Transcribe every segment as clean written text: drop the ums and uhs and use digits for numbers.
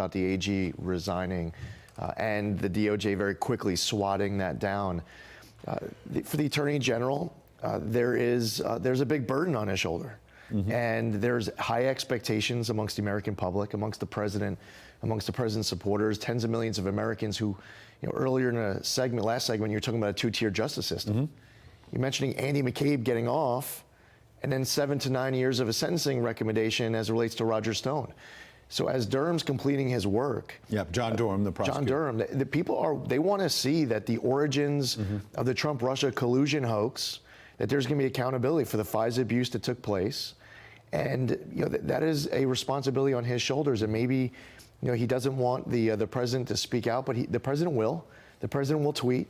about the AG resigning and the DOJ very quickly swatting that down. For the Attorney General, there's a big burden on his shoulder. And there's high expectations amongst the American public, amongst the president, amongst the president's supporters, tens of millions of Americans who, earlier in a segment, last segment, you're talking about a two-tier justice system. You're mentioning Andy McCabe getting off, and then 7 to 9 years of a sentencing recommendation as it relates to Roger Stone. So as Durham's completing his work, John Durham, the prosecutor. John Durham, the people they want to see that the origins of the Trump-Russia collusion hoax, that there's going to be accountability for the FISA abuse that took place. And that is a responsibility on his shoulders. And maybe he doesn't want the president to speak out, but the president will. The president will tweet.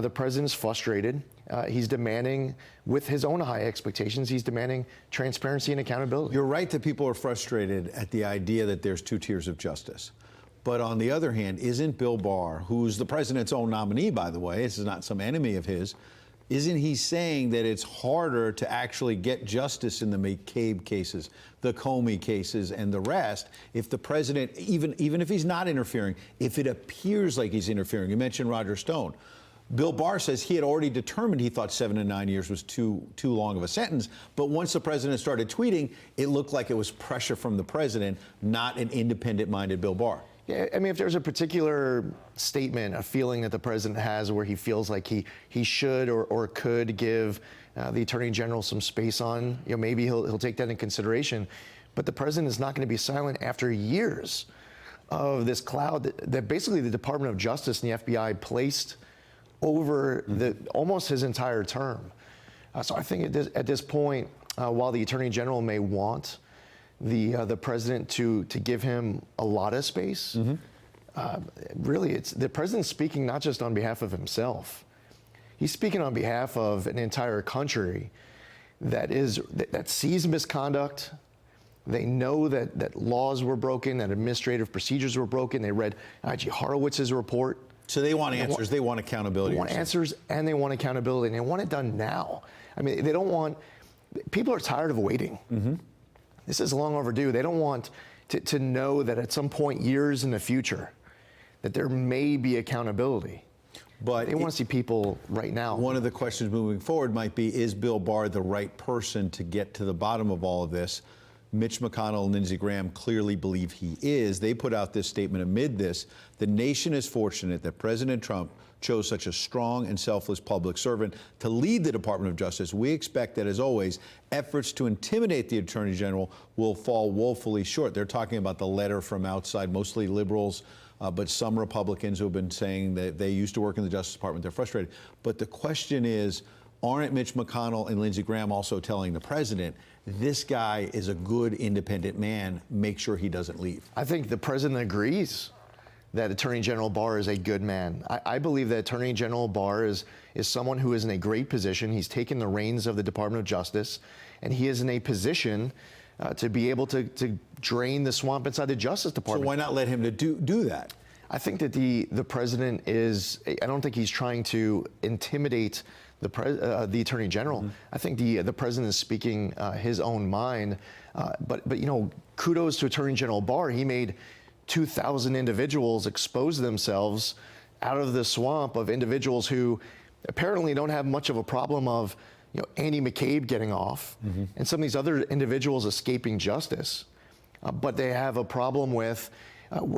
The president's frustrated. He's demanding, with his own high expectations, he's demanding transparency and accountability. You're right that people are frustrated at the idea that there's two tiers of justice. But on the other hand, isn't Bill Barr, who's the president's own nominee, by the way, this is not some enemy of his, isn't he saying that it's harder to actually get justice in the McCabe cases, the Comey cases, and the rest if the president, even if he's not interfering, if it appears like he's interfering? You mentioned Roger Stone. Bill Barr says he had already determined he thought 7 to 9 years was too long of a sentence. But once the president started tweeting, it looked like it was pressure from the president, not an independent-minded Bill Barr. Yeah, I mean, if there's a particular statement, a feeling that the president has where he feels like he should or could give the Attorney General some space on, maybe he'll take that in consideration. But the president is not going to be silent after years of this cloud that basically the Department of Justice and the FBI placed over almost his entire term. So I think at this point, while the Attorney General may want the president to give him a lot of space, really it's the president's speaking not just on behalf of himself. He's speaking on behalf of an entire country that sees misconduct. They know that laws were broken, that administrative procedures were broken. They read I.G. Horowitz's report. So they want answers. They want accountability. They want answers, and they want accountability, and they want it done now. I mean, they don't want. People are tired of waiting. This is long overdue. They don't want to know that at some point, years in the future, that there may be accountability. But they want to see people right now. One of the questions moving forward might be: is Bill Barr the right person to get to the bottom of all of this? Mitch McConnell and Lindsey Graham clearly believe he is. They put out this statement amid this: the nation is fortunate that President Trump chose such a strong and selfless public servant to lead the Department of Justice. We expect that, as always, efforts to intimidate the Attorney General will fall woefully short. They're talking about the letter from outside, mostly liberals, but some Republicans who have been saying that they used to work in the Justice Department. They're frustrated. But the question is, aren't Mitch McConnell and Lindsey Graham also telling the president, this guy is a good, independent man, make sure he doesn't leave? I think the president agrees that Attorney General Barr is a good man. I believe that Attorney General Barr is someone who is in a great position. He's taken the reins of the Department of Justice, and he is in a position to be able to drain the swamp inside the Justice Department. So why not let him to do that? I think that the president is, I don't think he's trying to intimidate the Attorney General. I think the president is speaking his own mind. But kudos to Attorney General Barr. He made 2,000 individuals expose themselves out of the swamp of individuals who apparently don't have much of a problem of Andy McCabe getting off and some of these other individuals escaping justice. But they have a problem with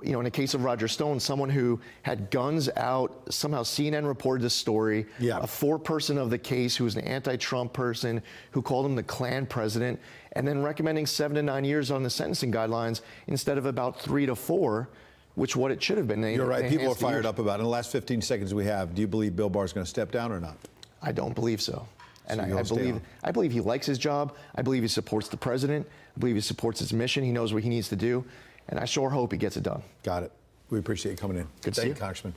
in the case of Roger Stone, someone who had guns out, somehow CNN reported this story, a foreperson of the case who was an anti-Trump person who called him the Klan president, and then recommending 7 to 9 years on the sentencing guidelines instead of about 3 to 4, which what it should have been. You're right. People are fired up about it. In the last 15 seconds we have, do you believe Bill Barr is going to step down or not? I don't believe so. And so I believe he likes his job. I believe he supports the president. I believe he supports his mission. He knows what he needs to do. And I sure hope he gets it done. Got it. We appreciate you coming in. Good to see you, Congressman.